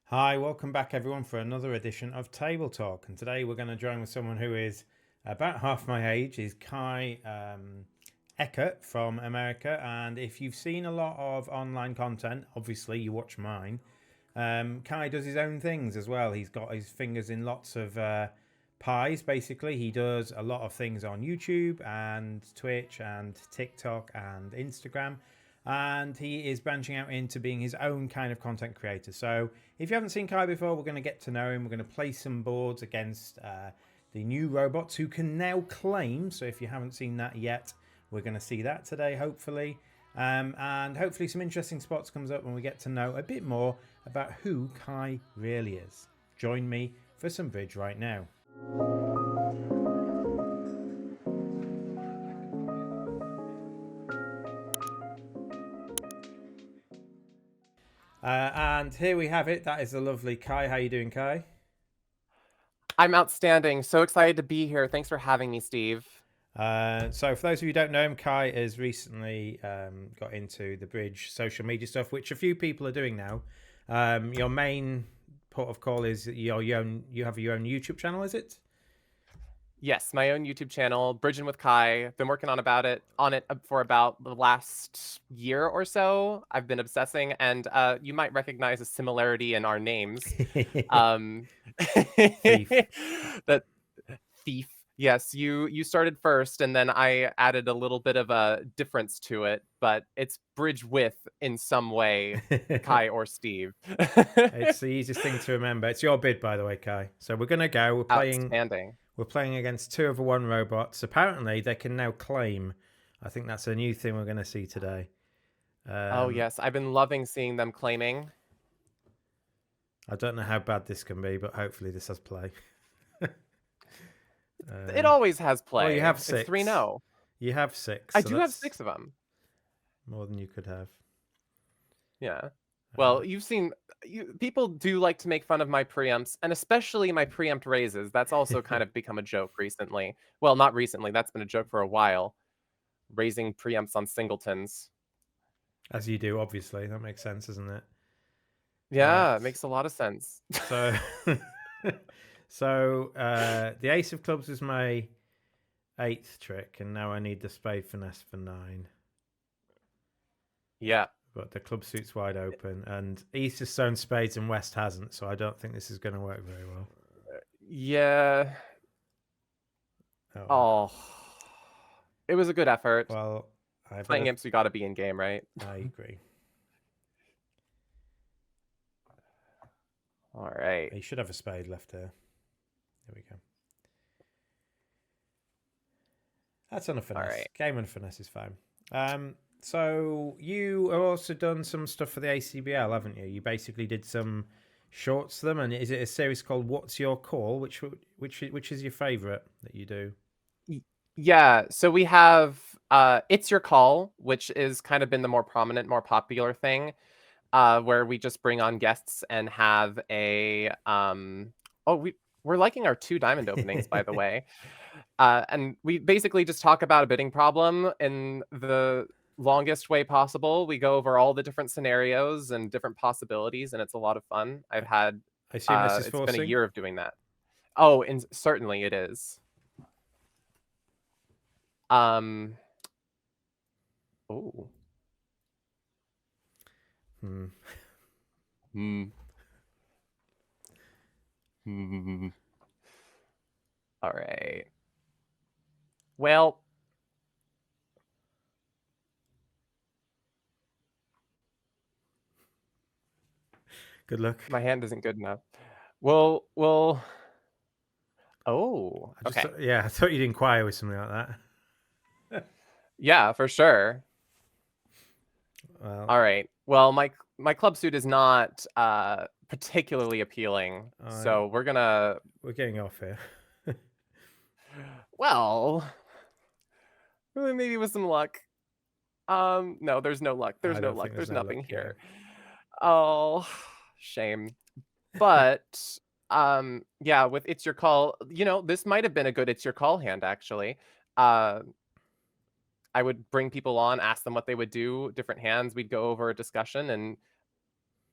Hi, welcome back everyone for another edition of Table Talk. And today we're going to join with someone who is about half my age, is Kai Eckert from America. And if you've seen a lot of online content, obviously you watch mine. Kai does his own things as well. He's got his fingers in lots of pies, basically. He does a lot of things on YouTube and Twitch and TikTok and Instagram. And he is branching out into being his own kind of content creator. So if you haven't seen Kai before, we're going to get to know him. We're going to play some boards against the new robots who can now claim. So if you haven't seen that yet, we're going to see that today, hopefully. And hopefully some interesting spots comes up when we get to know a bit more about who Kai really is. Join me for some bridge right now. And here we have it. That is the lovely Kai. How you doing, Kai? I'm outstanding. So excited to be here. Thanks for having me, Steve. So for those of you who don't know him, Kai has recently got into the bridge social media stuff, which a few people are doing now. Your main port of call is you have your own YouTube channel, is it? Yes, my own YouTube channel, Bridging with Kai. Been working on it for about the last year or so. I've been obsessing, and you might recognize a similarity in our names. Thief. That thief. Yes, you started first, and then I added a little bit of a difference to it, but it's bridge with in some way, Kai or Steve. It's the easiest thing to remember. It's your bid, by the way, Kai. So we're gonna go. Outstanding. We're playing against 2 over 1 robots. Apparently, they can now claim. I think that's a new thing we're going to see today. Oh yes, I've been loving seeing them claiming. I don't know how bad this can be, but hopefully this has play. It always has play. Well, you have It's 6. 3-0. You have 6. I So do have 6 of them. more than you could have. Yeah. Well, people do like to make fun of my preempts, and especially my preempt raises. That's also kind of become a joke recently. Well, not recently. That's been a joke for a while. Raising preempts on singletons. As you do, obviously. That makes sense, doesn't it? Yeah, it makes a lot of sense. So, so the ace of clubs is my 8th trick, and now I need the spade finesse for 9. Yeah. But the club suit's wide open, and East has sown spades and West hasn't, so I don't think this is going to work very well. Yeah. Oh. It was a good effort. Well, playing imps, we got to be in game, right? I agree. All right. He should have a spade left here. There we go. That's on a finesse. All right. Game and finesse is fine. So you have also done some stuff for the ACBL, haven't you? You basically did some shorts to them, and is it a series called "What's Your Call"? Which is your favourite that you do? Yeah, so we have It's Your Call, which is kind of been the more prominent, more popular thing, where we just bring on guests and have a we're liking our 2 diamond openings, by the way. And we basically just talk about a bidding problem in the longest way possible. We go over all the different scenarios and different possibilities, and it's a lot of fun. I assume this is it's forcing? been a year of doing that. Oh, and certainly it is. Oh. All right. Well, good luck. My hand isn't good enough. Well. Oh, okay. Yeah, I thought you'd inquire with something like that. Yeah, for sure. Well, all right. Well, my club suit is not particularly appealing, so we're getting off here. Well, maybe with some luck. No, there's no luck. There's no luck. There's nothing here. Oh, shame. But yeah, with It's Your Call, this might have been a good It's Your Call hand, actually. I would bring people on, ask them what they would do, different hands. We'd go over a discussion, and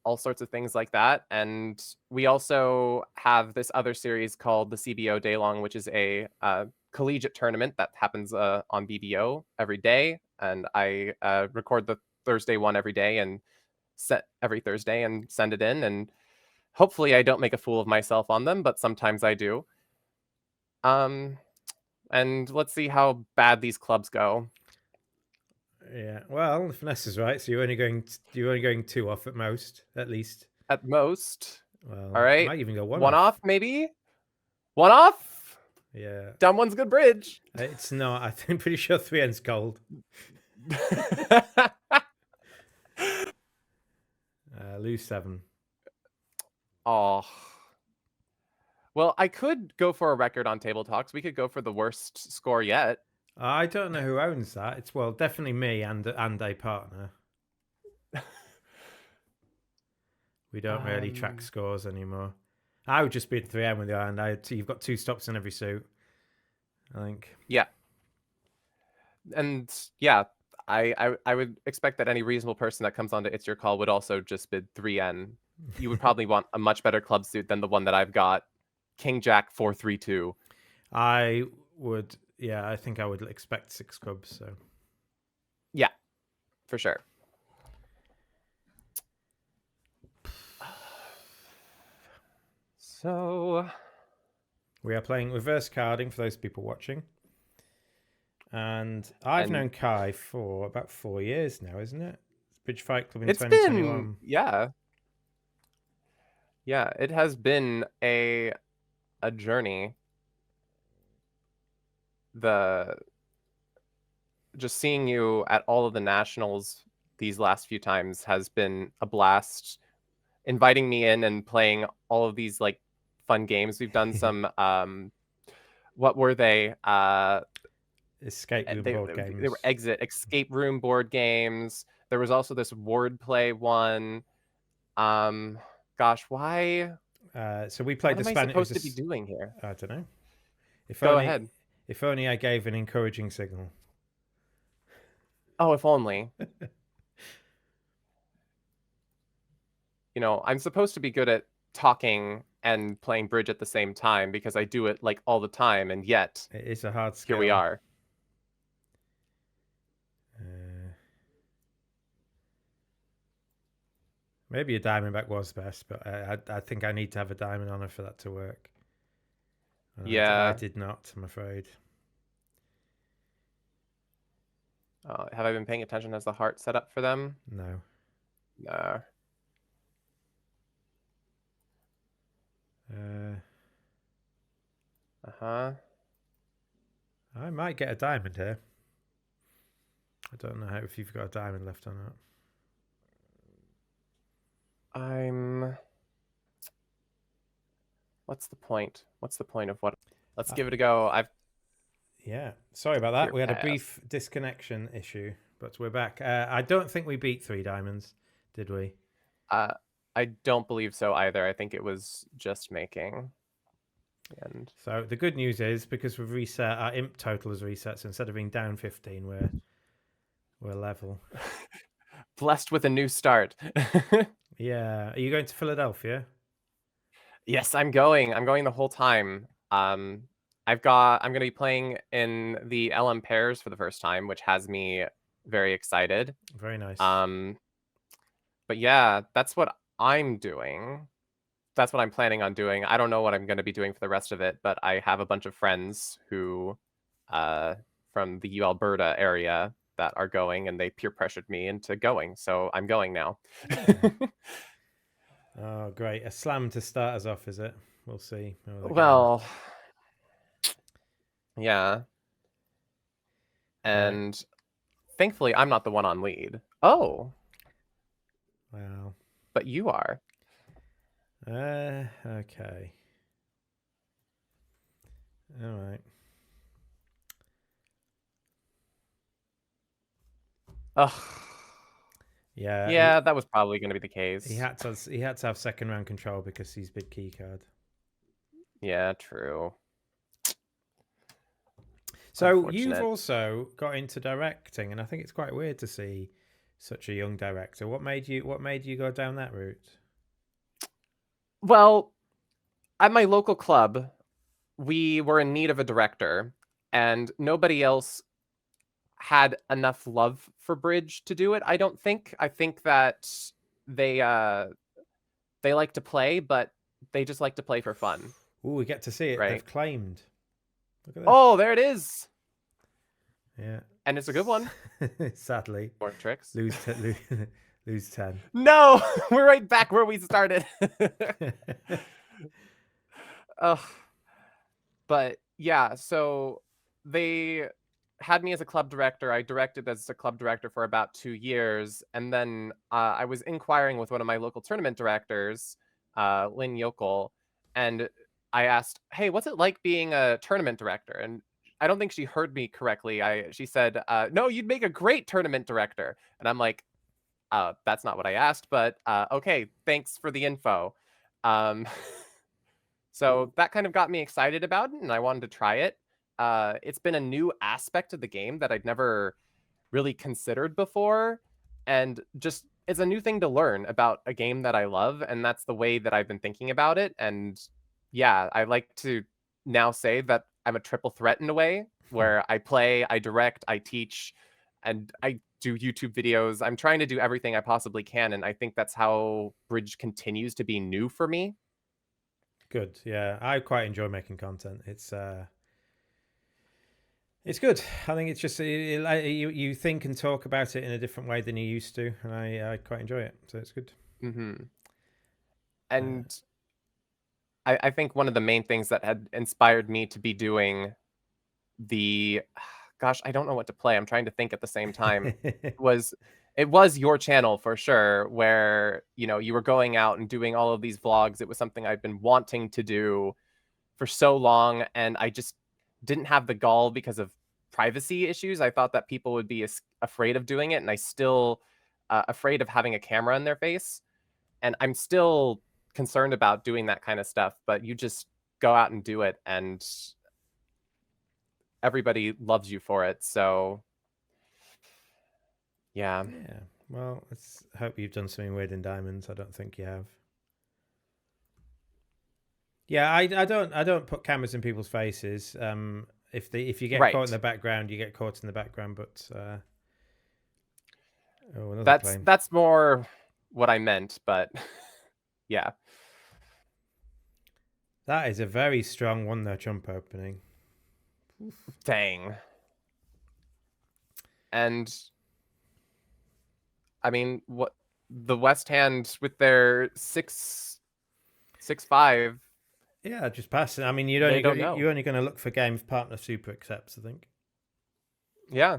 all sorts of things like that. And we also have this other series called the CBO Day Long, which is a collegiate tournament that happens on BBO every day. And I record the Thursday one every day and set every Thursday and send it in. And hopefully I don't make a fool of myself on them, but sometimes I do. And let's see how bad these clubs go. Yeah. Well, if Vanessa's right, so you're only going 2 off at most, at least. At most. Well, All right. might even go one off, maybe. 1 off. Yeah. Down one's good bridge. It's not. I'm pretty sure 3 ends gold. Lose 7. Oh. Well, I could go for a record on Table Talks. We could go for the worst score yet. I don't know who owns that. It's definitely me and a partner. We don't really track scores anymore. I would just bid 3M with you, and you've got 2 stops in every suit, I think. Yeah. And yeah, I would expect that any reasonable person that comes onto It's Your Call would also just bid 3N. You would probably want a much better club suit than the one that I've got, King Jack 432. I would, yeah, I think I would expect 6 clubs. So yeah, for sure. So we are playing reverse carding for those people watching. And I've known Kai for about 4 years now, isn't it? Bridge Fight Club in 2021. Yeah, it has been a journey. Just seeing you at all of the nationals these last few times has been a blast. Inviting me in and playing all of these like fun games. We've done some what were they? Escape room board games. They were escape room board games. There was also this wordplay one. Gosh, why? So we played what the am Spanish. I supposed to be doing here? I don't know. Go ahead. If only I gave an encouraging signal. Oh, if only. You know, I'm supposed to be good at talking and playing bridge at the same time because I do it like all the time, and yet it is a hard skill. Here we are. Maybe a diamondback was best, but I think I need to have a diamond on her for that to work. And yeah. I did not, I'm afraid. Have I been paying attention as the heart set up for them? No. No. Uh-huh. I might get a diamond here. I don't know if you've got a diamond left or not. What's the point? What's the point of what? Let's give it a go. Yeah, sorry about that. We had a brief disconnection issue, but we're back. I don't think we beat 3 diamonds, did we? I don't believe so either. I think it was just making. And so the good news is because we've reset, our imp total is reset. So instead of being down 15, we're level. Blessed with a new start. Yeah. Are you going to Philadelphia? Yes, I'm going. I'm going the whole time. I'm going to be playing in the LM pairs for the first time, which has me very excited. Very nice. But yeah, that's what I'm doing. That's what I'm planning on doing. I don't know what I'm going to be doing for the rest of it, but I have a bunch of friends who, from the U Alberta area that are going, and they peer pressured me into going. So I'm going now. Oh, great. A slam to start us off, is it? We'll see. Well, yeah. And thankfully, I'm not the one on lead. Oh. Wow. But you are. Okay. All right. Ugh. Yeah. Yeah, that was probably going to be the case. He had to have second round control because he's bid key card. Yeah, true. So you've also got into directing, and I think it's quite weird to see such a young director. What made you go down that route? Well, at my local club, we were in need of a director, and nobody else had enough love for bridge to do it. I don't think. I think that they like to play, but they just like to play for fun, Oh, we get to see it. right? They've claimed. Look at this. Oh, there it is. Yeah. And it's a good one. Sadly, More tricks. lose 10. No, we're right back where we started. Ugh. But yeah, so they had me as a club director. I directed as a club director for about 2 years, and then I was inquiring with one of my local tournament directors, Lynn Yokel, and I asked, "Hey, what's it like being a tournament director?" And I don't think she heard me correctly. She said, "No, you'd make a great tournament director." And I'm like, "That's not what I asked, but okay, thanks for the info." Um, So that kind of got me excited about it, and I wanted to try it. It's been a new aspect of the game that I'd never really considered before, and just it's a new thing to learn about a game that I love, and that's the way that I've been thinking about it. And yeah, I like to now say that I'm a triple threat in a way, where I play, I direct, I teach, and I do YouTube videos. I'm trying to do everything I possibly can, and I think that's how Bridge continues to be new for me. Good. Yeah, I quite enjoy making content. It's good. I think it's just you think and talk about it in a different way than you used to, and I quite enjoy it. So it's good. Mm-hmm. And I think one of the main things that had inspired me to be doing the gosh, I don't know what to play. I'm trying to think at the same time. It was your channel for sure, where you were going out and doing all of these vlogs. It was something I've been wanting to do for so long, and I just didn't have the gall because of privacy issues. I thought that people would be afraid of doing it, and I still afraid of having a camera in their face. And I'm still concerned about doing that kind of stuff, but you just go out and do it, and everybody loves you for it. So yeah. Yeah. Well, let's hope you've done something weird in Diamonds. I don't think you have. Yeah, I don't put cameras in people's faces. If you get Right. caught in the background, you get caught in the background. But another claim. That's more what I meant, but yeah. That is a very strong one, though, jump opening. Dang. And I mean, what the West Hand with their 6-5. Yeah, just passing. I mean, you're only going to look for games partner super accepts, I think. Yeah.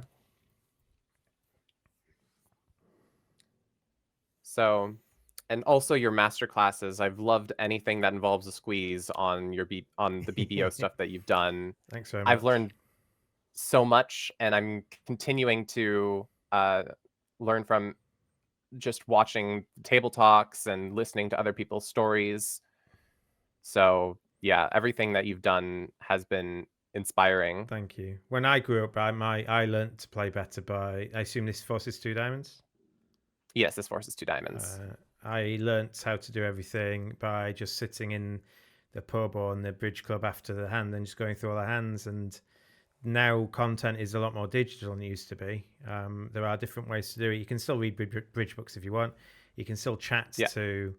So, and also your master classes. I've loved anything that involves a squeeze on on the BBO stuff that you've done. Thanks very much. I've learned so much, and I'm continuing to learn from just watching table talks and listening to other people's stories. So yeah, everything that you've done has been inspiring. Thank you. When I grew up, I learned to play better by. I assume this forces 2 diamonds. Yes, this forces 2 diamonds. I learnt how to do everything by just sitting in the pub or in the bridge club after the hand and just going through all the hands. And now content is a lot more digital than it used to be. There are different ways to do it. You can still read bridge books if you want. You can still chat to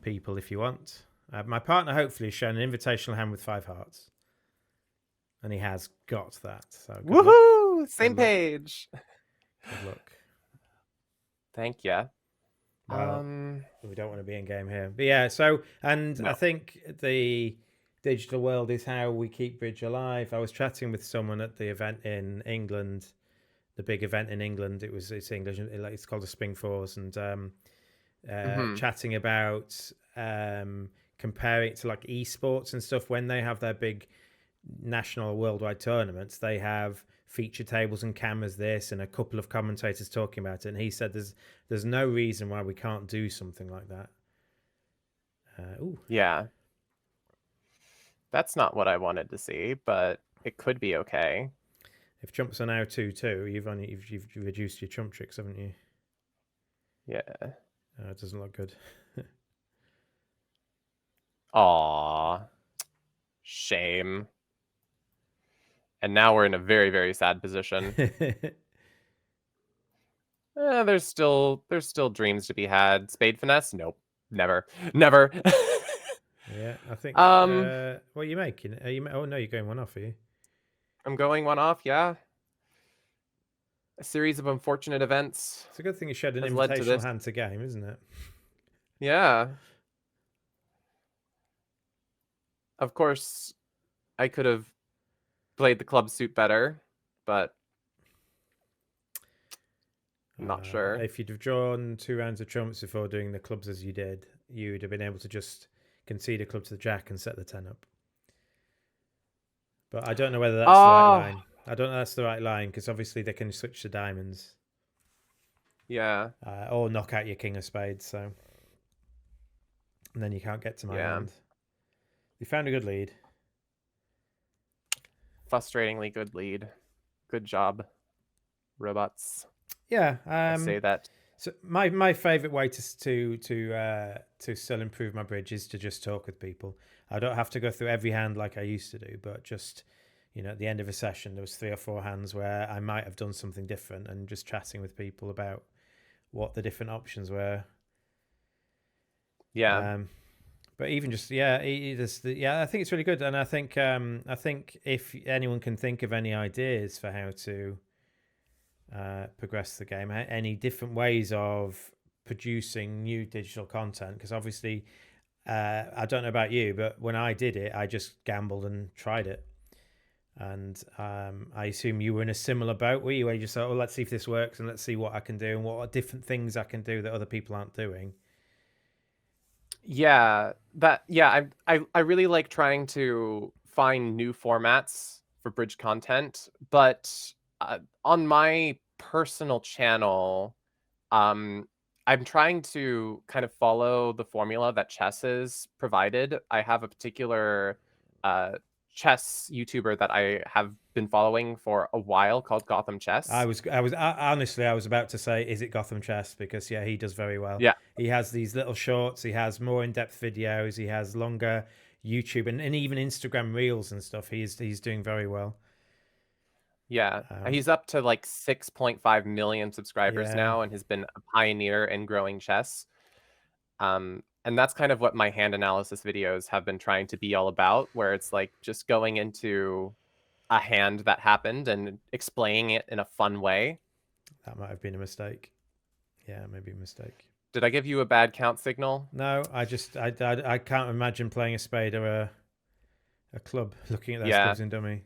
people if you want. My partner hopefully has shown an invitational hand with 5 hearts. And he has got that. So woohoo! Same page. Good luck. Thank you. Well, we don't want to be in game here. But yeah, so, and no. I think the digital world is how we keep Bridge alive. I was chatting with someone at the event in England, the big event in England. It's English, it's called the Spring Fours, and chatting about comparing it to like esports and stuff. When they have their big national worldwide tournaments, they have feature tables and cameras, this, and a couple of commentators talking about it. And he said there's no reason why we can't do something like that. Yeah, that's not what I wanted to see, but it could be okay. If jumps are now 2-2, you've reduced your trump tricks, haven't you? Yeah. It doesn't look good. Aw. Shame. And now we're in a very, very sad position. There's still dreams to be had. Spade finesse? Nope. Never. Never. Yeah, I think. Um, What are you making? Are you? Oh no, you're going one off, are you? I'm going one off, yeah. A series of unfortunate events It's a good thing you showed an has led to invitational this. hand to game, isn't it? Yeah. Of course, I could have played the club suit better, but I'm not sure. If you'd have drawn 2 rounds of trumps before doing the clubs as you did, you would have been able to just concede a club to the jack and set the 10 up. But I don't know whether that's the right line. I don't know that's the right line because obviously they can switch to diamonds. Yeah. Or knock out your king of spades. So, and then you can't get to my hand. You found a good lead. Frustratingly good lead. Good job, robots. Yeah, I say that. So my favorite way to still improve my bridge is to just talk with people. I don't have to go through every hand like I used to do, but just at the end of a session, there was 3 or 4 hands where I might have done something different, and just chatting with people about what the different options were. Yeah. But even just I think it's really good, and I think if anyone can think of any ideas for how to progress the game, any different ways of producing new digital content, because obviously I don't know about you, but when I did it, I just gambled and tried it, and I assume you were in a similar boat, were you, where you just thought, well, let's see if this works and let's see what I can do and what are different things I can do that other people aren't doing. I really like trying to find new formats for bridge content, but on my personal channel, I'm trying to kind of follow the formula that chess has provided. I have a particular chess YouTuber that I have been following for a while called Gotham Chess. Honestly, I was about to say, is it Gotham Chess? Because he does very well. Yeah. He has these little shorts. He has more in-depth videos. He has longer YouTube and even Instagram reels and stuff. He's doing very well. Yeah, he's up to like 6.5 million subscribers now, and has been a pioneer in growing chess. And that's kind of what my hand analysis videos have been trying to be all about, where it's like just going into a hand that happened and explaining it in a fun way. That might have been a mistake. Yeah, maybe a mistake. Did I give you a bad count signal? No, I can't imagine playing a spade or a club, looking at those clubs in dummy.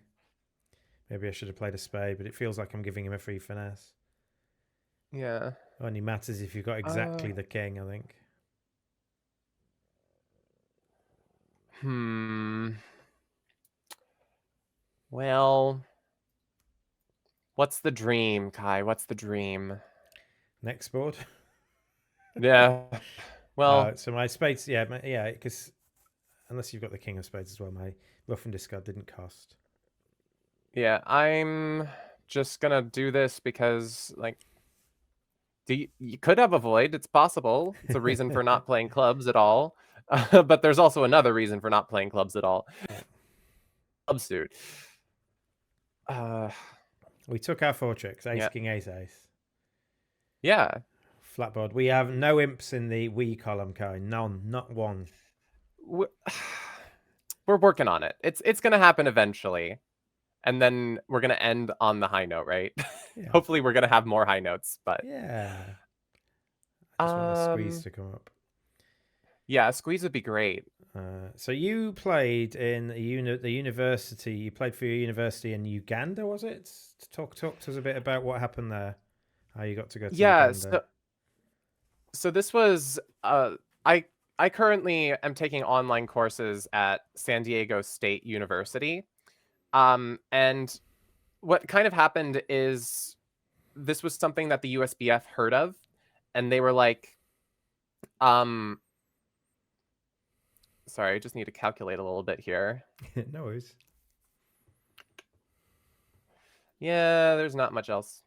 Maybe I should have played a spade, but it feels like I'm giving him a free finesse. Yeah. Only matters if you've got exactly the king, I think. Well, what's the dream, Kai? What's the dream? Next board? Yeah. Well, so my spades, because unless you've got the king of spades as well, my rough and discard didn't cost. Yeah, I'm just gonna do this because, like, you could have a void. It's possible. It's a reason for not playing clubs at all. But there's also another reason for not playing clubs at all. Club suit. We took our 4 tricks. Ace, king, ace, ace. Yeah. Flatboard. We have no imps in the we column, Kai. None. Not one. We're working on it. It's gonna happen eventually. And then we're going to end on the high note, right? Yeah. Hopefully we're going to have more high notes, but... Yeah. I just want a squeeze to come up. Yeah, a squeeze would be great. So you played in the university. You played for your university in Uganda, was it? Talk to us a bit about what happened there. How you got to go to Uganda. So this was... I currently am taking online courses at San Diego State University. And what kind of happened is this was something that the USBF heard of, and they were like, sorry, I just need to calculate a little bit here. No worries. Yeah, there's not much else.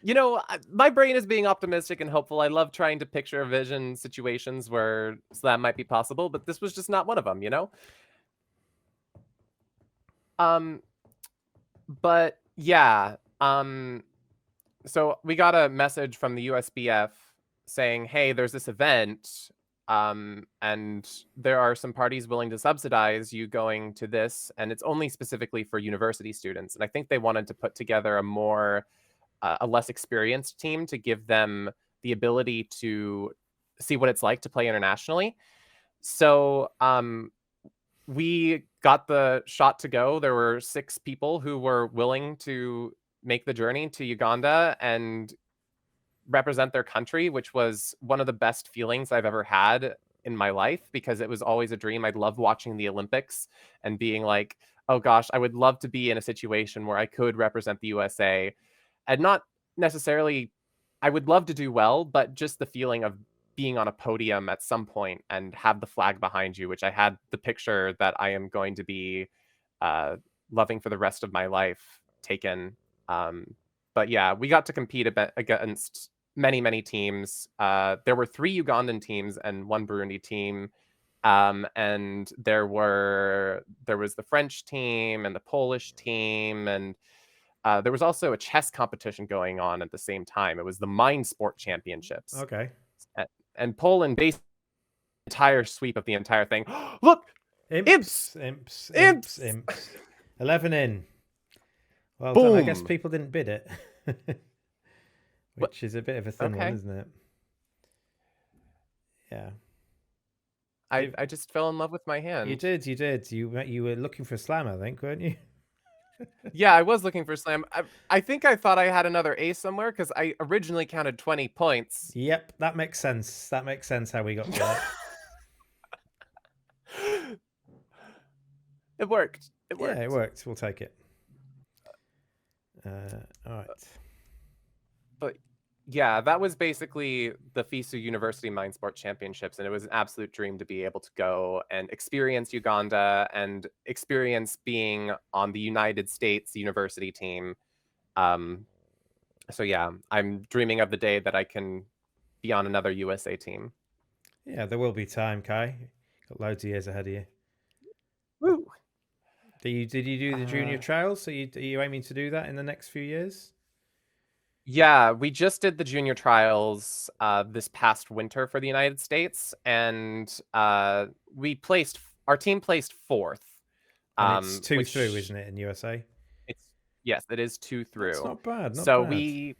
My brain is being optimistic and hopeful. I love trying to picture a vision situations where that might be possible, but this was just not one of them, Um, but yeah, so we got a message from the USBF saying, hey, there's this event, and there are some parties willing to subsidize you going to this, and it's only specifically for university students. And I think they wanted to put together a less experienced team to give them the ability to see what it's like to play internationally. So we got the shot to go. There were 6 people who were willing to make the journey to Uganda and represent their country, which was one of the best feelings I've ever had in my life, because it was always a dream. I'd love watching the Olympics and being like, oh gosh, I would love to be in a situation where I could represent the USA. And not necessarily, I would love to do well, but just the feeling of being on a podium at some point and have the flag behind you, which I had the picture that I am going to be loving for the rest of my life taken. But yeah, we got to compete against many, many teams. There were 3 Ugandan teams and 1 Burundi team. And there was the French team and the Polish team, and there was also a chess competition going on at the same time. It was the Mind Sport Championships. Okay. And Poland based the entire sweep of the entire thing. Look! Imps. 11 in. Well done. I guess people didn't bid it. Which is a bit of a thin one, isn't it? Yeah. I just fell in love with my hand. You did. You were looking for a slam, I think, weren't you? Yeah, I was looking for slam. I think I thought I had another ace somewhere because I originally counted 20 points. Yep, that makes sense. That makes sense how we got to that. It worked. Yeah, it worked. We'll take it. All right. But yeah, that was basically the FISU University Mind Sport Championships, and it was an absolute dream to be able to go and experience Uganda and experience being on the United States university team. So yeah, I'm dreaming of the day that I can be on another USA team. Yeah, there will be time, Kai. Got loads of years ahead of you. Woo! Did you do the junior trials? So are you aiming to do that in the next few years? Yeah, we just did the junior trials this past winter for the United States, and our team placed 4th. And it's 2 through, isn't it, in USA? Yes, it is 2 through. It's not bad. So we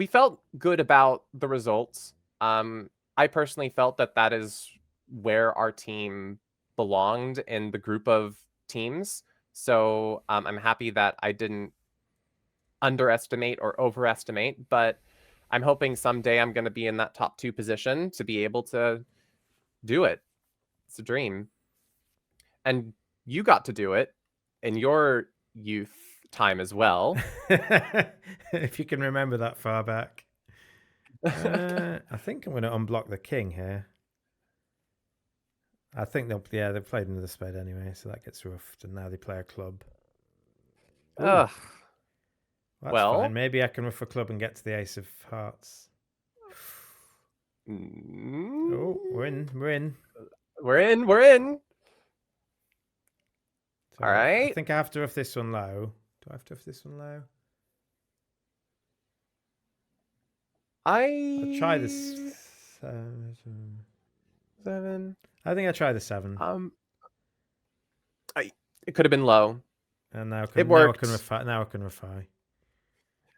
felt good about the results. I personally felt that is where our team belonged in the group of teams. So I'm happy that I didn't underestimate or overestimate, but I'm hoping someday I'm going to be in that top 2 position to be able to do it. It's a dream. And you got to do it in your youth time as well. If you can remember that far back. I think I'm going to unblock the king here. I think they played into the spade anyway, so that gets roughed, and now they play a club. Ugh. That's fine. Maybe I can ruff a club and get to the ace of hearts. Oh, we're in. So all right. I think I have to ruff this one low. Do I have to ruff this one low? I'll try this 7. I think I'll try the 7. It could have been low. And now it worked. Now I can refi.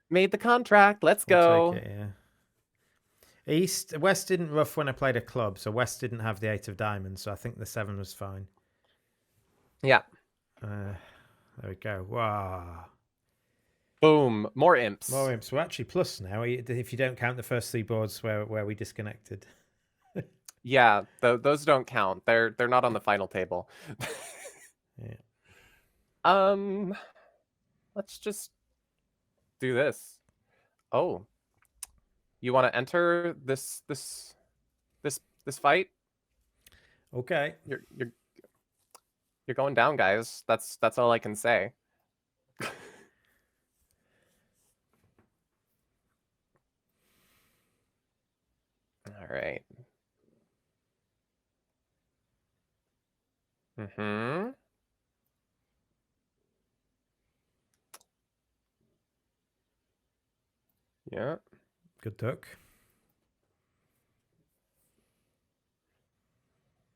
Made the contract. Let's go. Take it, yeah. West didn't ruff when I played a club, so West didn't have the 8 of diamonds, so I think the 7 was fine. Yeah. There we go. Wow. Boom. More imps. We're actually plus now, if you don't count the first 3 boards where we disconnected. Yeah, those don't count. They're not on the final table. Yeah. Let's just do this. Oh. You want to enter this fight? Okay. You're going down, guys. That's all I can say. Mm-hmm. Yeah. Good duck.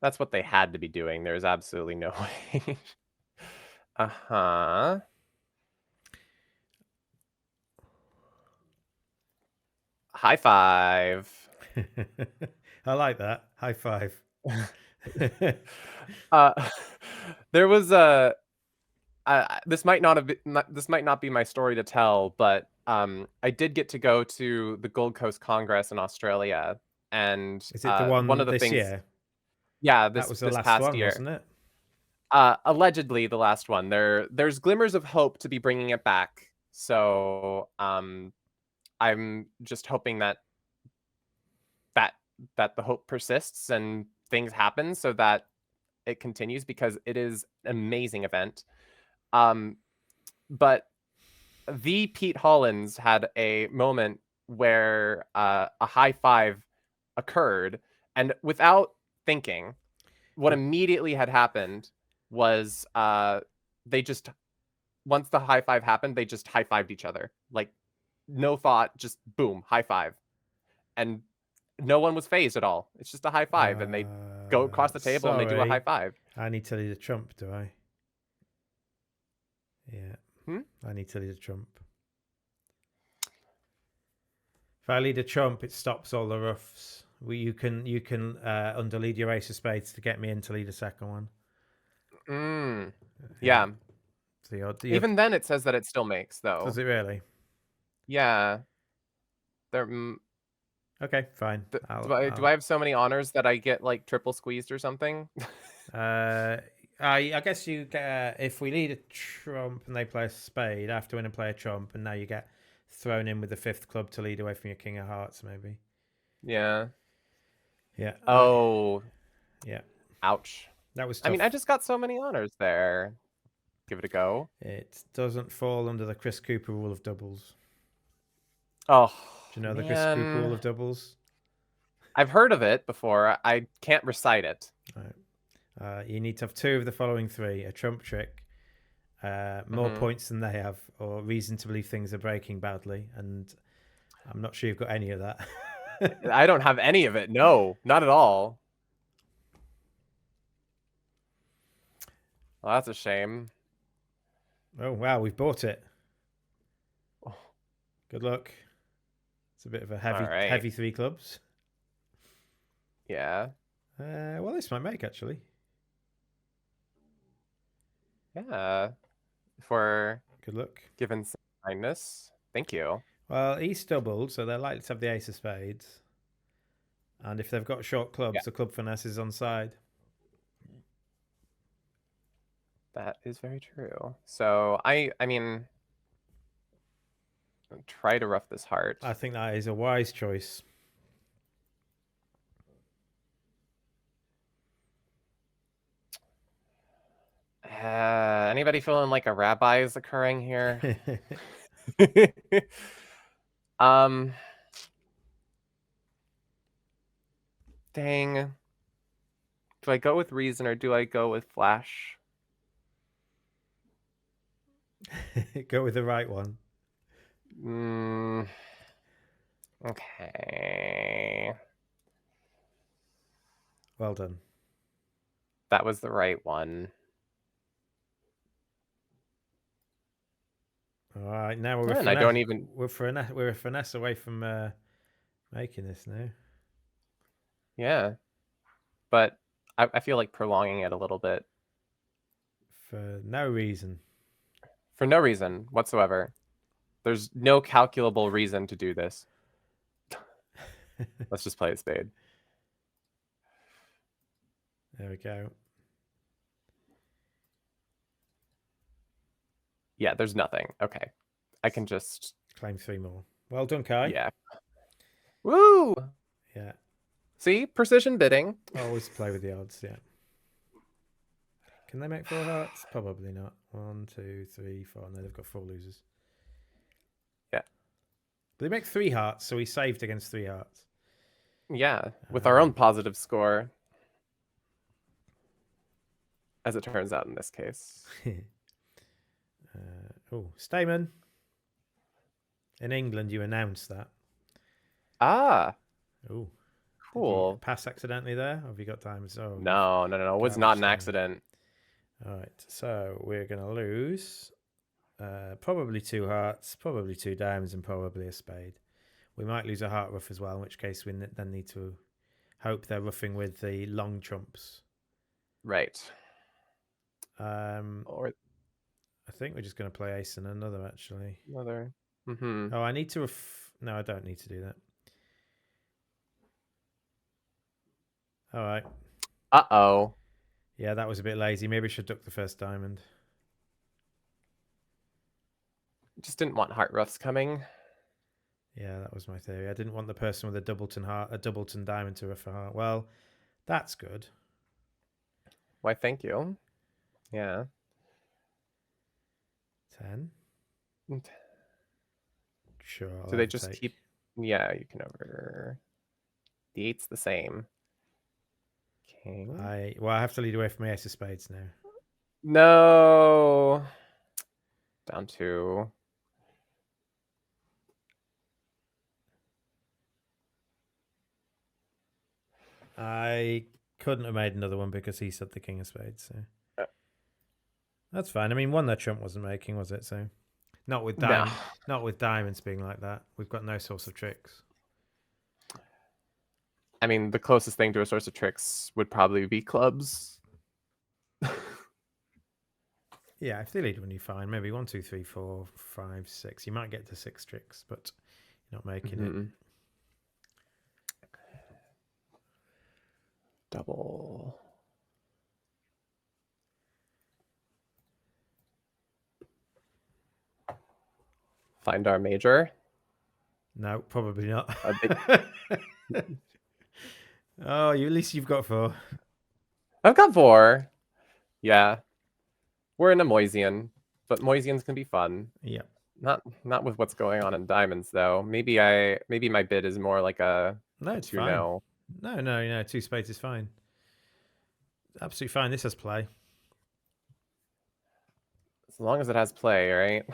That's what they had to be doing. There's absolutely no way. Uh-huh. High five. I like that. High five. uh, there was a. This might not have been, this might not be my story to tell, but I did get to go to the Gold Coast Congress in Australia, and Is it the one one of the this things, year? yeah, That this was the this last past one, year, wasn't it? allegedly the last one. There's glimmers of hope to be bringing it back, so I'm just hoping that that the hope persists and things happen so that it continues, because it is an amazing event. But the Pete Hollins had a moment where a high five occurred, and without thinking, what immediately had happened was they just, once the high five happened, they just high fived each other, like no thought, just boom, high five, and no one was phased at all. It's just a high five, and they go across the table and they do a high Sorry. five. I need to lead a trump, do I? Yeah. Hmm? I need to lead a trump. If I lead a trump, it stops all the roughs. You can underlead your ace of spades to get me in to lead a second one. Yeah. So Even then, it says that it still makes, though. Does it really? Yeah. There. Okay, fine. Do I have so many honors that I get like triple squeezed or something? I guess you get if we lead a trump and they play a spade, I have to win and play a trump, and now you get thrown in with the fifth club to lead away from your king of hearts, maybe. Yeah. Yeah. Oh. Yeah. Ouch. That was tough. I mean, I just got so many honors there. Give it a go. It doesn't fall under the Chris Cooper rule of doubles. Oh. Do you know the Chris Cooper rule of doubles? I've heard of it before. I can't recite it. Right. You need to have two of the following three: a trump trick, more points than they have, or reason to believe things are breaking badly. And I'm not sure you've got any of that. I don't have any of it. No, not at all. Well, that's a shame. Oh, wow, we've bought it. Good luck. It's a bit of a heavy three clubs. Yeah. Well, this might make, actually. Yeah. For good luck. Given some kindness. Thank you. Well, he's doubled, so they're likely to have the ace of spades. And if they've got short clubs, the club finesse is on side. That is very true. So I mean, try to rough this heart. I think that is a wise choice. Anybody feeling like a rabbi is occurring here? Dang. Do I go with reason or do I go with flash? Go with the right one. Okay. Well done. That was the right one. All right, now we're and I don't even. We're a finesse away from making this now. Yeah, but I feel like prolonging it a little bit for no reason. For no reason whatsoever. There's no calculable reason to do this. Let's just play a spade. There we go. Yeah, there's nothing. Okay. I can just claim 3 more. Well done, Kai. Yeah. Woo! Yeah. See? Precision bidding. Always play with the odds, yeah. Can they make 4 hearts? Probably not. 1, 2, 3, 4. No, they've got 4 losers. Yeah. They make 3 hearts, so we saved against 3 hearts. Yeah, with our own positive score. as it turns out in this case. Oh, Stayman. In England, you announce that. Ah, Oh, did you cool. pass accidentally there? Or have you got diamonds? Oh, No. It was not an accident. All right, so we're going to lose probably 2 hearts, probably 2 diamonds, and probably a spade. We might lose a heart ruff as well, in which case we then need to hope they're ruffing with the long trumps. Right. Or I think we're just going to play ace and another, actually. Another. Mm-hmm. Oh, I need to... No, I don't need to do that. All right. Uh-oh. Yeah, that was a bit lazy. Maybe I should duck the first diamond. Just didn't want heart ruffs coming. Yeah, that was my theory. I didn't want the person with a Doubleton diamond to ruff a heart. Well, that's good. Why, thank you. Yeah. 10. Sure. Do they just keep... Yeah, you can over... The 8's the same. King. I have to lead away from my ace of spades now. No. Down 2. I couldn't have made another one because he said the king of spades. So that's fine. I mean, one that Trump wasn't making, was it? So not with diamonds being like that. We've got no source of tricks. I mean, the closest thing to a source of tricks would probably be clubs. Yeah, if they lead when you find maybe 1, 2, 3, 4, 5, 6. You might get to 6 tricks, but you're not making it. Double. Find our major. No, probably not. Oh, at least you've got 4. I've got 4. Yeah. We're in a Moisian, but Moisians can be fun. Yeah. Not with what's going on in diamonds though. Maybe my bid is more like a no, it's 2 fine. no. No, 2 spades is fine. Absolutely fine. This has play. As long as it has play, right?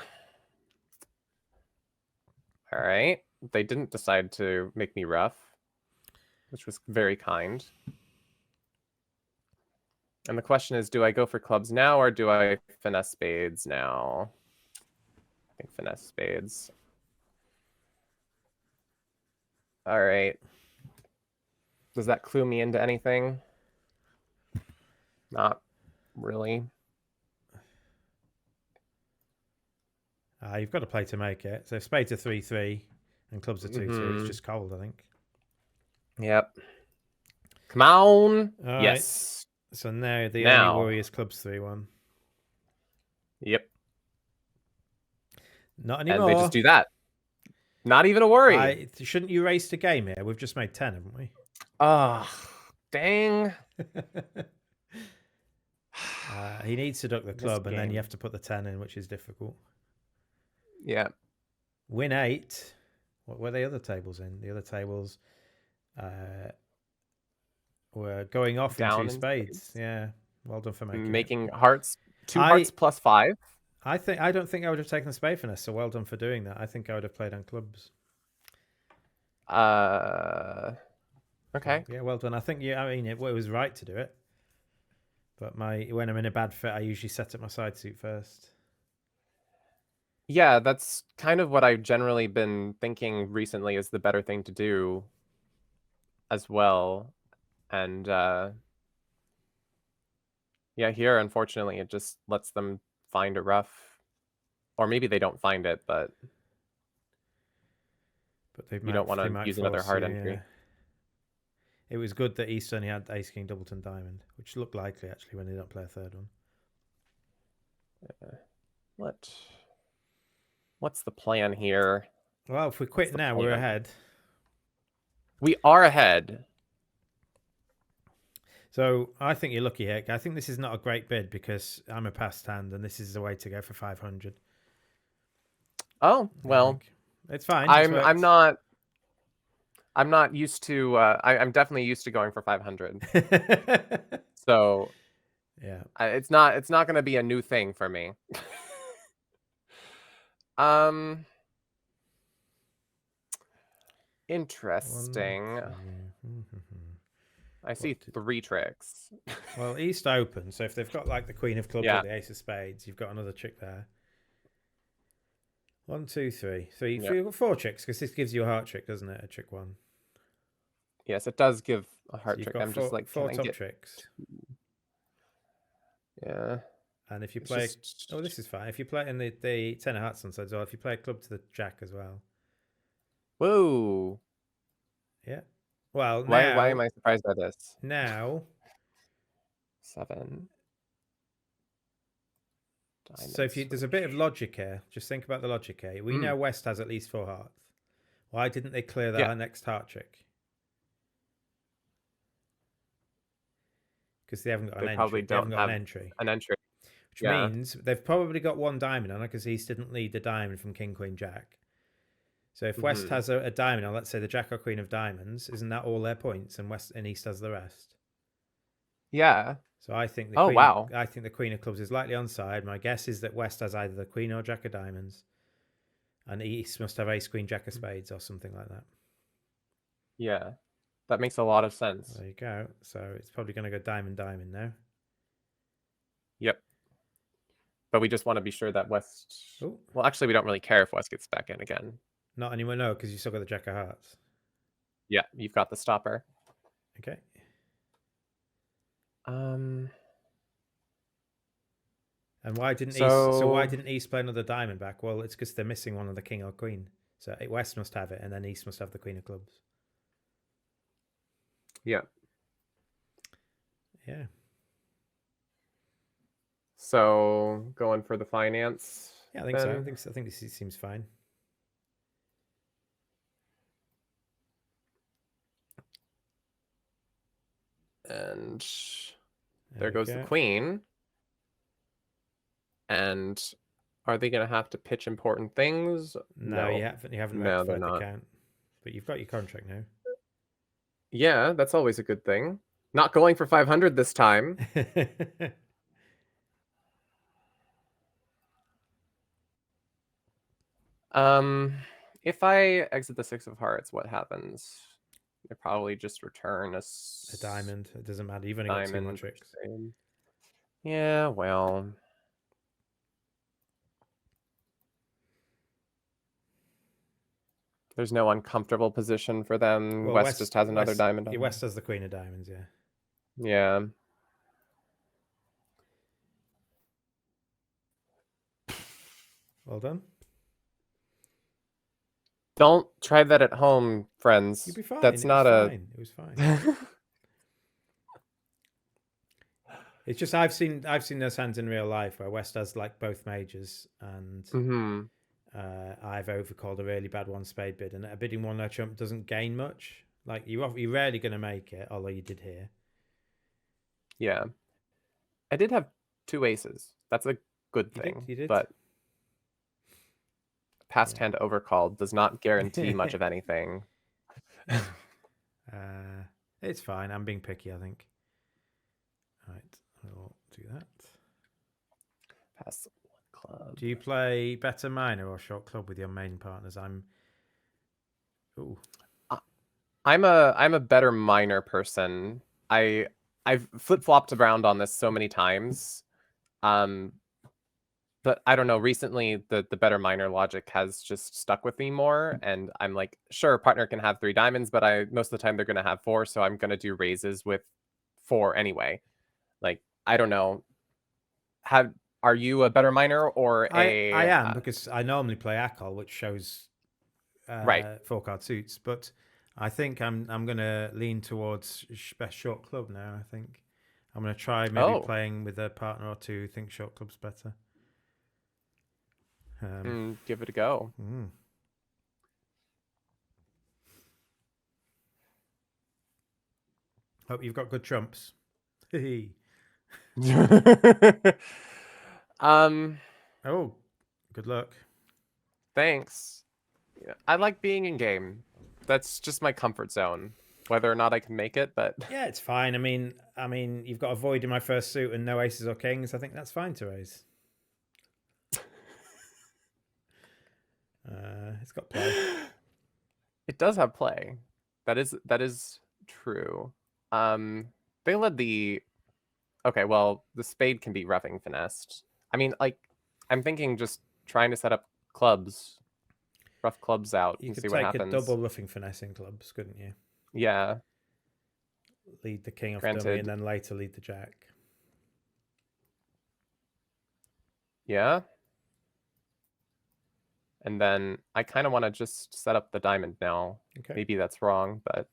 All right. They didn't decide to make me rough, which was very kind. And the question is, do I go for clubs now or do I finesse spades now? I think finesse spades. All right. Does that clue me into anything? Not really. You've got to play to make it. So spades are 3-3 and clubs are 2-2. It's just cold, I think. Yep. Come on. All yes. Right. So now the only worry is clubs 3-1. Yep. Not anymore. And they just do that. Not even a worry. Shouldn't you race to game here? We've just made 10, haven't we? Oh, dang. He needs to duck the club, and then you have to put the 10 in, which is difficult. Yeah. Win 8. What were the other tables in? The other tables were going off Down in 2 spades. Yeah. Well done for making hearts. 2 hearts plus 5. I don't think I would have taken the spade finesse, so well done for doing that. I think I would have played on clubs. Okay. Yeah, well done. I think it was right to do it. But when I'm in a bad fit, I usually set up my side suit first. Yeah, that's kind of what I've generally been thinking recently is the better thing to do as well. And yeah, here, unfortunately, it just lets them find a rough. Or maybe they don't find it, but you don't want to use another hard entry. Yeah. It was good that East only had Ace King Doubleton Diamond, which looked likely actually when they don't play a third one. What's the plan here? Well, if we quit now, we're ahead. We are ahead. So I think you're lucky here. I think this is not a great bid because I'm a passed hand, and this is the way to go for 500. Oh well, it's fine. I'm not used to. I'm definitely used to going for 500. So Yeah. It's not going to be a new thing for me. One, Interesting. two. I see 3 tricks. Well, East open, so if they've got like the Queen of Clubs or Yeah. the Ace of Spades, you've got another trick there. 1, 2, 3. Yeah. You've got 4 tricks because this gives you a heart trick, doesn't it? A trick 1. Yes, it does give a So heart you've trick. got I'm just like, four can I top get tricks. 2? Yeah. And if you It's play, just... oh, this is fine. If you play in the 10 of hearts on sides, or if you play a club to the jack as well. Whoa. Yeah. Well, Why am I surprised by this? Now. 7. So if there's a bit of logic here, just think about the logic here. We know West has at least 4 hearts. Why didn't they clear their next heart trick? Because they haven't got an entry. Probably don't have an entry. Which means they've probably got 1 diamond on it because East didn't lead the diamond from King, Queen, Jack. So if West has a diamond on, let's say the Jack or Queen of diamonds, isn't that all their points? And East has the rest. Yeah. So I think the Queen. Wow. I think the Queen of Clubs is likely onside. My guess is that West has either the Queen or Jack of diamonds, and East must have Ace, Queen, Jack of spades or something like that. Yeah, that makes a lot of sense. There you go. So it's probably going to go diamond, diamond now. Yep. But we just want to be sure that West... Ooh. Well, actually, we don't really care if West gets back in again. Not anymore, no, because you still got the Jack of hearts. Yeah, you've got the stopper. Okay. And why didn't East? So why didn't East play another diamond back? Well, it's because they're missing one of the King or Queen. So West must have it, and then East must have the Queen of Clubs. Yeah. Yeah. So going for the finance. Yeah, I think so. I think this seems fine. And there goes the Queen. And are they going to have to pitch important things? No, you haven't rectified the count. But you've got your contract now. Yeah, that's always a good thing. Not going for 500 this time. If I exit the 6 of hearts, what happens? They probably just return a diamond. It doesn't matter. You've only got 2 more tricks. Yeah, well. There's no uncomfortable position for them. Well, West just has another diamond on. West has the Queen of diamonds, yeah. Yeah. Well done. Don't try that at home, friends. You'll be fine. That's not It was fine. It's just I've seen those hands in real life where West has like both majors and I've overcalled a really bad 1 spade bid, and a bidding 1 no trump doesn't gain much. Like you're rarely going to make it, although you did here. Yeah, I did have 2 aces. That's a good thing. You did. But past hand overcalled does not guarantee much of anything. It's fine. I'm being picky, I think. All right, we'll do that. Pass 1 club. Do you play better minor or short club with your main partners? I'm a better minor person. I've flip-flopped around on this so many times. But I don't know, recently the better minor logic has just stuck with me more, and I'm like, sure, partner can have 3 diamonds, but most of the time they're going to have 4, so I'm going to do raises with 4 anyway. Like, I don't know. Are you a better minor or a... I am, because I normally play ACOL, which shows 4-card suits, but I think I'm going to lean towards best short club now, I think. I'm going to try maybe playing with a partner or 2 who think short club's better. Give it a go. Hope you've got good trumps. Oh, good luck. Thanks. Yeah, I like being in game. That's just my comfort zone. whether or not I can make it, but Yeah, it's fine. I mean, you've got a void in my first suit and no aces or kings. I think that's fine to raise. It's got play. it does have play. That is true. They led the okay. Well, the spade can be roughing finessed. I mean, like, I'm thinking just trying to set up clubs, rough clubs out, You and could see what take a happens. double roughing finessing clubs, couldn't you? Yeah. Lead the king off Granted. dummy and then later lead the jack. Yeah. And then I kind of want to just set up the diamond now. Okay. Maybe that's wrong, but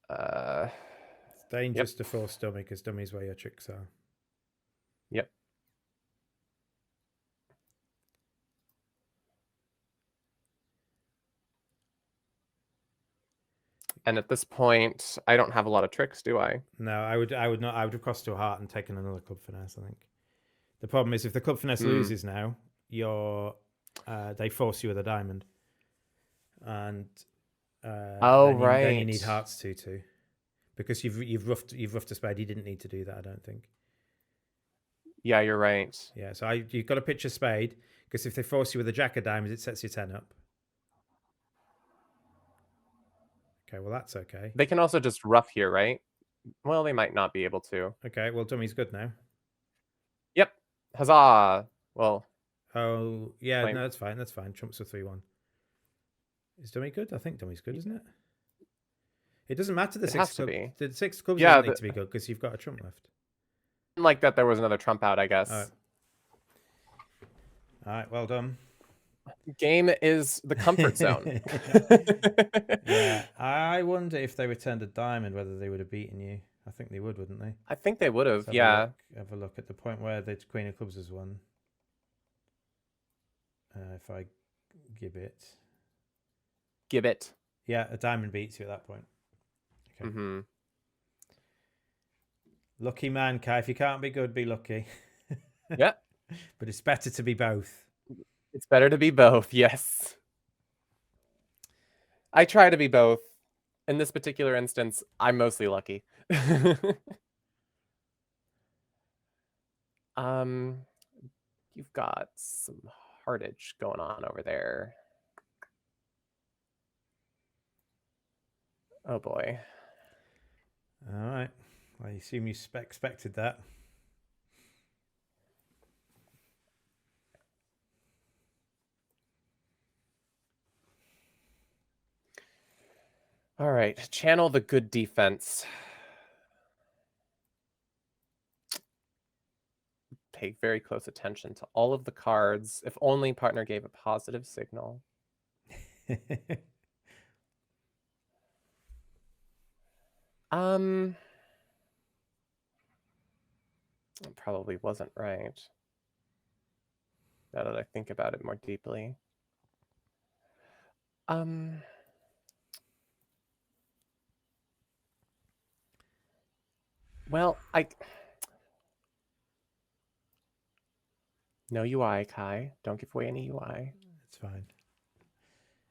it's dangerous to force dummy because dummy's where your tricks are. Yep. And at this point, I don't have a lot of tricks, do I? No, I would not. I would have crossed to a heart and taken another club finesse. I think the problem is if the club finesse loses now, they force you with a diamond, and then you need hearts 2-2 because you've roughed a spade. You didn't need to do that. I don't think. Yeah, you're right. Yeah, so you've got to pitch a spade because if they force you with a jack of diamonds, it sets your 10 up. Okay, well that's okay. They can also just rough here, right? Well, they might not be able to. Okay, well dummy's good now. Yep. Huzzah. Well. Oh, yeah, no, that's fine. That's fine. Trumps a 3-1. Is dummy good? I think dummy's good, isn't it? It doesn't matter the six clubs. The six clubs don't need to be good because you've got a trump left. Like that there was another trump out, I guess. All right, well done. Game is the comfort zone. Yeah, I wonder if they returned a diamond, whether they would have beaten you. I think they would, wouldn't they? I think they would have, yeah. Have a look at the point where the queen of clubs has won. If I gibbet. Gibbet. Yeah, a diamond beats you at that point. Okay. Mm-hmm. Lucky man, Kai. If you can't be good, be lucky. Yeah. But it's better to be both. It's better to be both, yes. I try to be both. In this particular instance, I'm mostly lucky. You've got some hardage going on over there. Oh boy. All right. I assume you expected that. All right. Channel the good defense. Pay very close attention to all of the cards. If only partner gave a positive signal. It probably wasn't right. Now that I think about it more deeply. Well, no UI, Kai. Don't give away any UI. It's fine.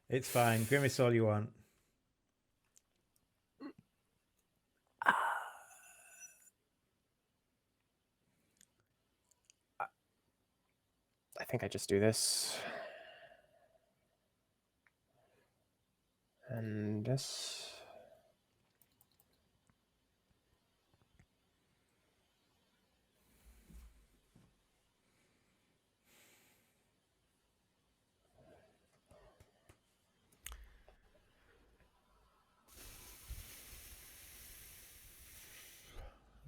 It's fine. Grimace all you want. I think I just do this. And this.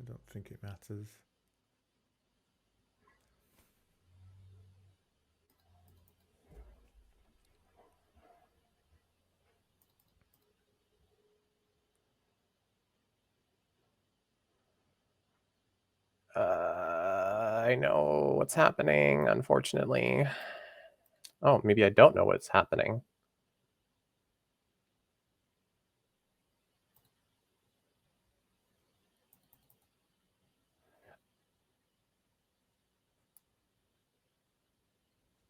I don't think it matters. I know what's happening, unfortunately. Oh, maybe I don't know what's happening.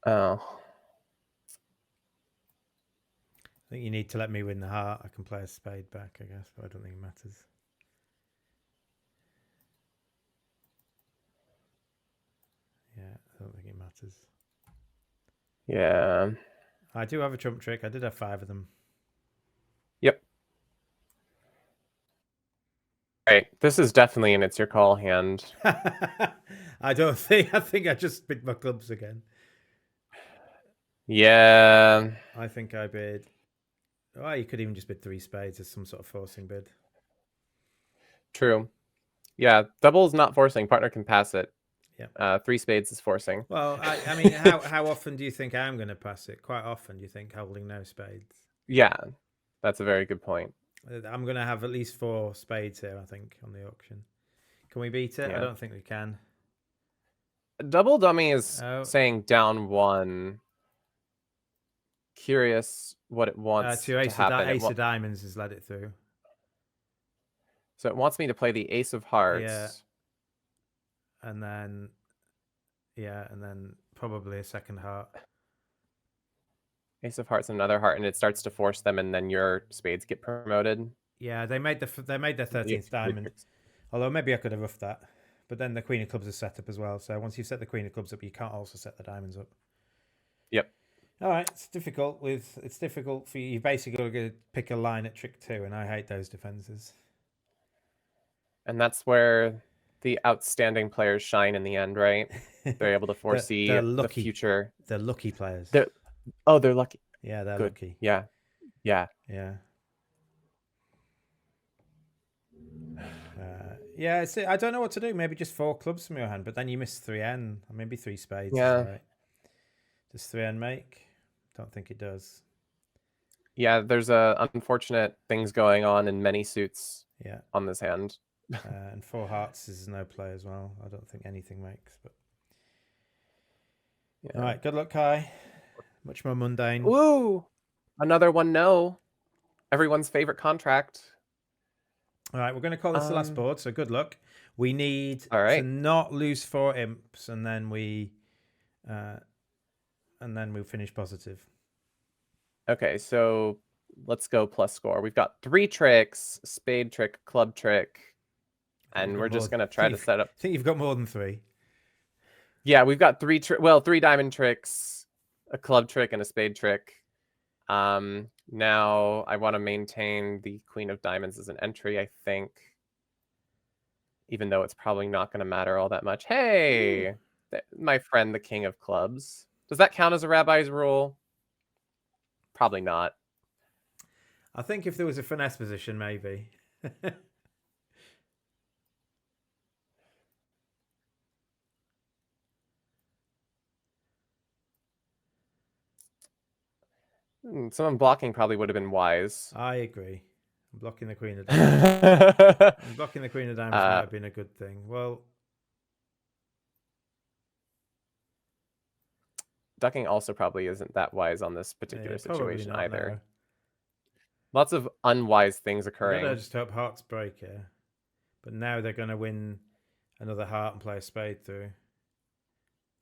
Oh. I think you need to let me win the heart. I can play a spade back, I guess, but I don't think it matters. Yeah, I don't think it matters. Yeah. I do have a trump trick. I did have 5 of them. Yep. Right. This is definitely an it's your call hand. I don't think. I think I just bid my clubs again. Yeah. I think I bid. Oh, you could even just bid 3 spades as some sort of forcing bid. True. Yeah. Double is not forcing. Partner can pass it. Yeah. 3 spades is forcing. Well, I mean, how often do you think I'm going to pass it? Quite often, do you think, holding no spades? Yeah. That's a very good point. I'm going to have at least 4 spades here, I think, on the auction. Can we beat it? Yeah. I don't think we can. Double dummy is saying down 1. Curious what it wants to happen. Ace of diamonds has led it through. So it wants me to play the ace of hearts. Yeah. And then, and then probably a second heart. Ace of hearts and another heart, and it starts to force them, and then your spades get promoted. Yeah, they made their 13th diamond. Although maybe I could have roughed that. But then the queen of clubs is set up as well. So once you've set the queen of clubs up, you can't also set the diamonds up. Yep. All right, it's difficult for you. You basically got to pick a line at trick 2, and I hate those defenses. And that's where the outstanding players shine in the end, right? They're able to foresee the future. They're lucky players. They're lucky. Yeah, they're lucky. Yeah. Yeah. Yeah. Yeah, I don't know what to do. Maybe just 4 clubs from your hand, but then you miss 3N, or maybe 3 spades. Yeah. Right. Does 3N make? Don't think it does. Yeah, there's unfortunate things going on in many suits. Yeah. On this hand. And 4 hearts is no play as well. I don't think anything makes. But all right, good luck, Kai. Much more mundane. Woo! Another one. No. Everyone's favorite contract. All right, we're going to call this the last board, so good luck. We need to not lose 4 imps, and then we'll finish positive. Okay, so let's go plus score. We've got 3 tricks: spade trick, club trick, and we're just going to try to set up. I think you've got more than 3. Yeah, we've got 3 diamond tricks, a club trick, and a spade trick. Now I want to maintain the queen of diamonds as an entry, I think. Even though it's probably not going to matter all that much. Hey, my friend, the king of clubs. Does that count as a rabbi's rule? Probably not. I think if there was a finesse position, maybe. Someone blocking probably would have been wise. I agree. Blocking the queen of diamonds. Blocking the queen of diamonds might have been a good thing. Well, ducking also probably isn't that wise on this particular situation either. No. Lots of unwise things occurring. I just hope hearts break here. But now they're going to win another heart and play a spade through.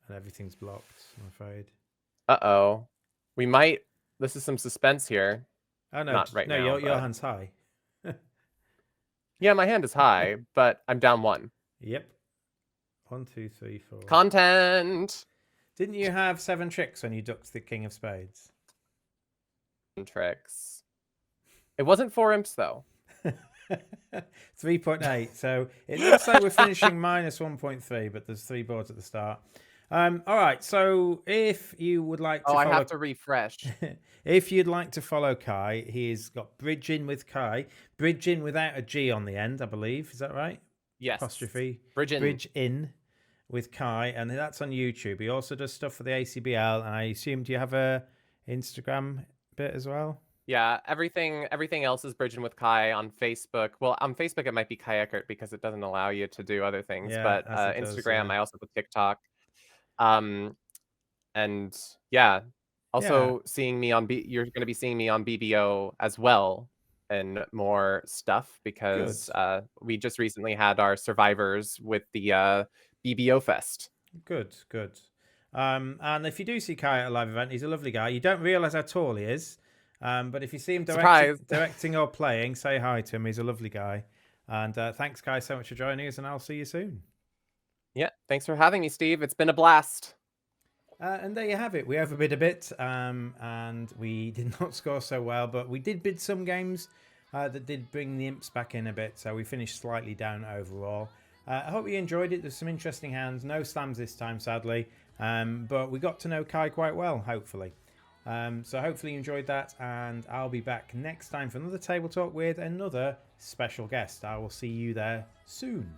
And everything's blocked, I'm afraid. Uh-oh. We might... This is some suspense here. Oh, no. Not right now. Your hand's high. Yeah, my hand is high, but I'm down 1. Yep. 1, 2, 3, 4. Content! Didn't you have 7 tricks when you ducked the king of spades? Tricks. It wasn't 4 imps, though. 3.8. So it looks like we're finishing minus 1.3, but there's 3 boards at the start. All right. So if you would like to I have to refresh. If you'd like to follow Kai, he's got Bridging with Kai. Bridging without a G on the end, I believe. Is that right? Yes. Apostrophe. Bridge in with Kai, and that's on YouTube. He also does stuff for the ACBL, and I assume, do you have a Instagram bit as well? Yeah, everything else is Bridging with Kai on Facebook. Well, on Facebook it might be Kai Eckert because it doesn't allow you to do other things. Yeah, but Instagram, I also have TikTok. And yeah, also seeing me on you're going to be seeing me on BBO as well, and more stuff because we just recently had our survivors with the BBO Fest. Good. And if you do see Kai at a live event, he's a lovely guy. You don't realise how tall he is. But if you see him Surprise. directing or playing, say hi to him. He's a lovely guy. And thanks, Kai, so much for joining us, and I'll see you soon. Yeah, thanks for having me, Steve. It's been a blast. And there you have it. We overbid a bit, and we did not score so well, but we did bid some games that did bring the imps back in a bit, so we finished slightly down overall. I hope you enjoyed it. There's some interesting hands. No slams this time, sadly, but we got to know Kai quite well, hopefully. So hopefully you enjoyed that, and I'll be back next time for another table talk with another special guest. I will see you there soon.